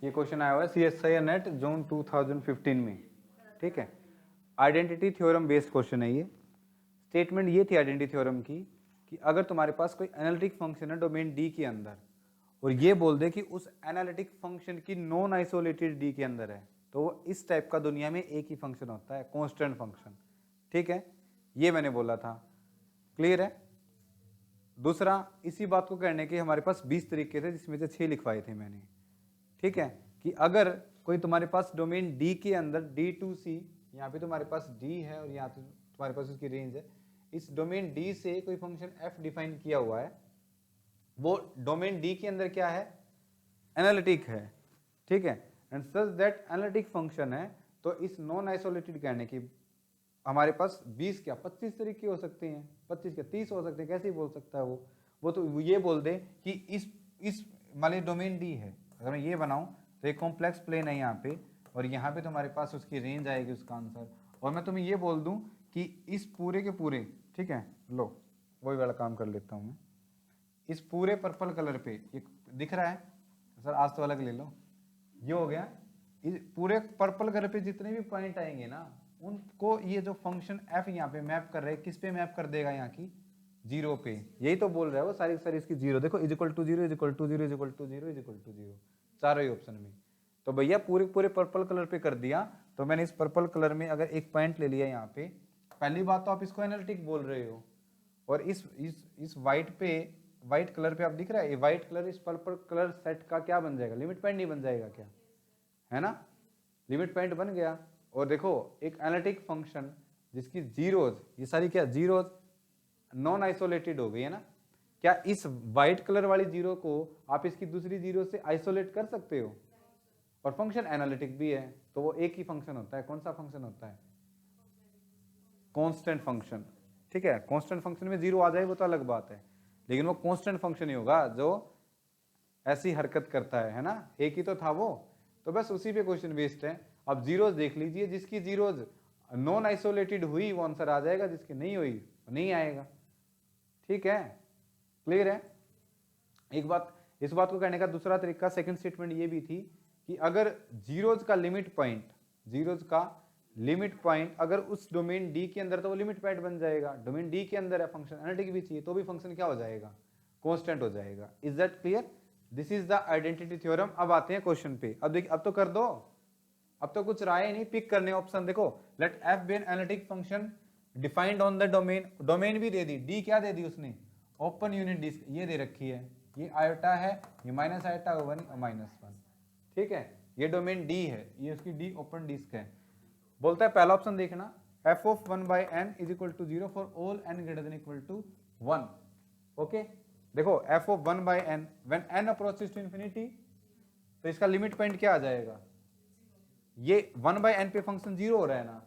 ये क्वेश्चन आया हुआ है CSIR नेट जून 2015 में, ठीक है। आइडेंटिटी थ्योरम बेस्ड क्वेश्चन है ये। स्टेटमेंट ये थी आइडेंटिटी थ्योरम की कि अगर तुम्हारे पास कोई एनालिटिक फंक्शन है डोमेन डी के अंदर और ये बोल दे कि उस एनालिटिक फंक्शन की नॉन आइसोलेटेड डी के अंदर है, तो वो इस टाइप का दुनिया में एक ही फंक्शन होता है, कांस्टेंट फंक्शन, ठीक है। ये मैंने बोला था, क्लियर है। दूसरा, इसी बात को करने के हमारे पास 20 तरीके थे जिसमें से 6 लिखवाए थे मैंने, ठीक है। कि अगर कोई तुम्हारे पास डोमेन डी के अंदर D2C, यहाँ पे तुम्हारे पास D है और यहाँ पे तुम्हारे पास उसकी रेंज है, इस डोमेन D से कोई फंक्शन f डिफाइन किया हुआ है, वो डोमेन D के अंदर क्या है, एनालिटिक है, ठीक है। And such that analytic function है, तो इस नॉन आइसोलेटेड कहने की हमारे पास 20 क्या 25 तरीके हो सकते हैं, 25 क्या 30 हो सकते हैं, कैसे ही बोल सकता है वो तो ये बोल दे कि इस मान ली डोमेन डी है, अगर मैं ये बनाऊं तो एक कॉम्प्लेक्स प्लेन है यहाँ पे और यहाँ पे तुम्हारे पास उसकी रेंज आएगी उसका आंसर, और मैं तुम्हें ये बोल दूं कि इस पूरे के पूरे, ठीक है, लो वही वाला काम कर लेता हूँ मैं। इस पूरे पर्पल कलर पे एक दिख रहा है सर, आज तो अलग ले लो, ये हो गया। इस पूरे पर्पल कलर पे जितने भी पॉइंट आएंगे ना, उनको ये जो फंक्शन f यहाँ पे मैप कर रहे हैं, किस पे मैप कर देगा, यहाँ की जीरो पे। यही तो बोल रहा है वो सारी इसकी जीरो, देखो is equal to zero, is equal to zero, is equal to zero, is equal to zero, चारों ही ऑप्शन में। तो भैया पूरे पर्पल कलर पे कर दिया, तो मैंने इस पर्पल कलर में अगर एक पॉइंट ले लिया यहाँ पे, पहली बात तो आप इसको एनालिटिक बोल रहे हो, और इस व्हाइट कलर पे आप दिख रहा है, ये व्हाइट कलर इस पर्पल कलर सेट का क्या बन जाएगा, लिमिट पॉइंट नहीं बन जाएगा क्या, है ना, लिमिट पॉइंट बन गया। और देखो एक एनालिटिक फंक्शन जिसकी जीरोज, ये सारी क्या जीरोज नॉन आइसोलेटेड हो गई है ना, क्या इस व्हाइट कलर वाली जीरो को आप इसकी दूसरी जीरो से आइसोलेट कर सकते हो, और फंक्शन एनालिटिक भी है, तो वो एक ही फंक्शन होता है, कौन सा फंक्शन होता है, कांस्टेंट फंक्शन, ठीक है। कांस्टेंट फंक्शन में जीरो आ जाए वो तो अलग बात है, लेकिन वो कांस्टेंट फंक्शन ही होगा जो ऐसी हरकत करता है ना, एक ही तो था वो। तो बस उसी पे क्वेश्चन बेस्ड है। अब जीरोज देख लीजिए, जिसकी जीरोज नॉन आइसोलेटेड हुई वो आंसर आ जाएगा, जिसकी नहीं हुई वो नहीं आएगा, ठीक है, क्लियर है। एक बात, इस बात को करने का दूसरा तरीका, सेकंड स्टेटमेंट ये भी थी कि अगर जीरोज का लिमिट पॉइंट अगर उस डोमेन डी के अंदर, तो वो लिमिट पॉइंट बन जाएगा, डोमेन डी के अंदर है फंक्शन एनालिटिक भी चाहिए, तो भी फंक्शन क्या हो जाएगा, कांस्टेंट हो जाएगा। Is that clear, this is the identity theorem. अब आते हैं क्वेश्चन पे, अब देखिए, अब तो कर दो, अब तो कुछ राय नहीं, पिक करने ऑप्शन देखो, let f be an analytic function defined on the domain, domain भी दे दी, डी क्या दे दी उसने, ओपन यूनिट डिस्क ये दे रखी है, ये आयोटा है, ये minus iota one minus one, ठीक है, ये डोमेन डी है, ये उसकी डी ओपन डिस्क है। बोलता है पहला ऑप्शन देखना, f of 1/n is equal to 0 for all n greater than equal to 1, okay. देखो f of 1/n when n approaches to infinity, तो इसका लिमिट पॉइंट क्या आ जाएगा, ये 1/n पे फंक्शन 0 हो रहा है ना,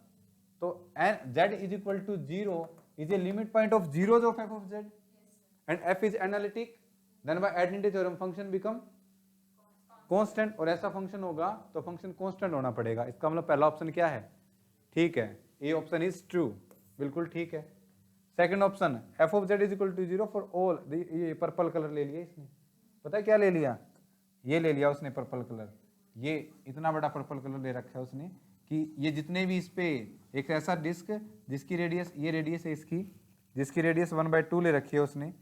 तो z is equal to 0 is a limit point of zeros of f of z and f is analytic, then by identity theorem function become constant, और ऐसा फंक्शन होगा तो फंक्शन कांस्टेंट होना पड़ेगा। इसका मतलब पहला ऑप्शन क्या है, ठीक है, ए ऑप्शन इज ट्रू, बिल्कुल ठीक है। Second option, f of z is equal to 0 for all, ये पर्पल कलर ले लिया इसने, पता है क्या ले लिया, ये ले लिया उसने पर्पल कलर, ये इतना बड़ा पर्पल कलर ले रखा है उसने कि ये जितने भी इस पे एक ऐसा डिस्क जिसकी रेडियस, ये रेडियस है इसकी, जिसकी रेडियस 1/2 ले रखी है उसने,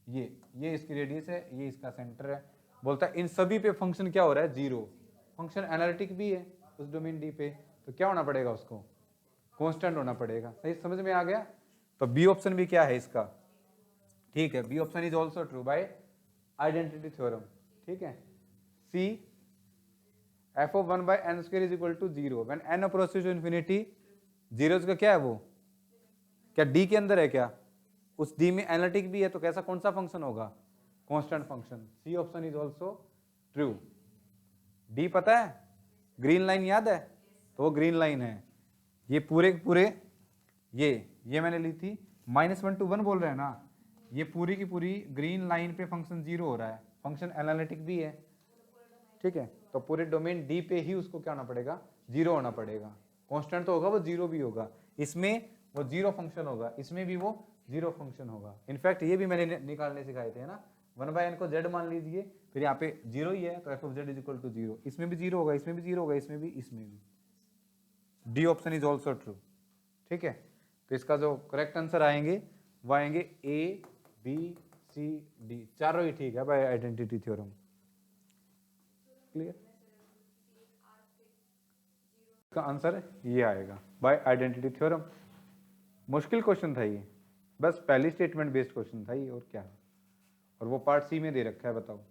ये इसकी रेडियस है, ये इसका सेंटर है। बोलता है इन सभी पे फंक्शन क्या हो रहा है, जीरो, फंक्शन एनालिटिक भी है उस डोमेन डी पे, तो क्या होना पड़ेगा उसको, कांस्टेंट होना पड़ेगा। सही समझ में आ गया। तो बी ऑप्शन भी क्या है इसका, ठीक है, B option is also true by identity theorem, ठीक है। C, f of 1/n square is equal to 0 when n approaches to infinity, zeros का क्या है वो, क्या d के अंदर है क्या, उस d में एनालिटिक भी है, तो कैसा कौन सा फंक्शन होगा, constant function. C option is also true. D पता है, ग्रीन लाइन याद है, तो वो ग्रीन लाइन है, ये पूरे ये मैंने ली थी, -1 to 1 बोल रहे हैं ना, ये पूरी की पूरी ग्रीन लाइन पे फंक्शन 0 हो रहा है, फंक्शन एनालिटिक भी है, ठीक है। तो पूरे डोमेन डी पे ही उसको क्या होना पड़ेगा, 0 होना पड़ेगा, कांस्टेंट तो होगा वो 0 भी होगा, इसमें वो 0 फंक्शन होगा, इसमें भी वो 0 फंक्शन होगा। इनफैक्ट ये भी मैंने निकालने सिखाए थे ना, 1/n को z मान लीजिए, फिर यहाँ पे जीरो ही है तो f of z is equal to zero, इसमें भी जीरो होगा, इसमें भी जीरो होगा, इसमें भी, इसमें भी। D option is also true. ठीक है, तो इसका जो करेक्ट आंसर आएंगे वो आएंगे ए बी सी डी, चारों ही ठीक है बाय आइडेंटिटी थ्योरम। क्लियर, इसका आंसर ये आएगा बाय आइडेंटिटी थ्योरम। मुश्किल क्वेश्चन था ये, बस पहली स्टेटमेंट बेस्ड क्वेश्चन था ये, और क्या है। और वो पार्ट सी में दे रखा है, बताओ।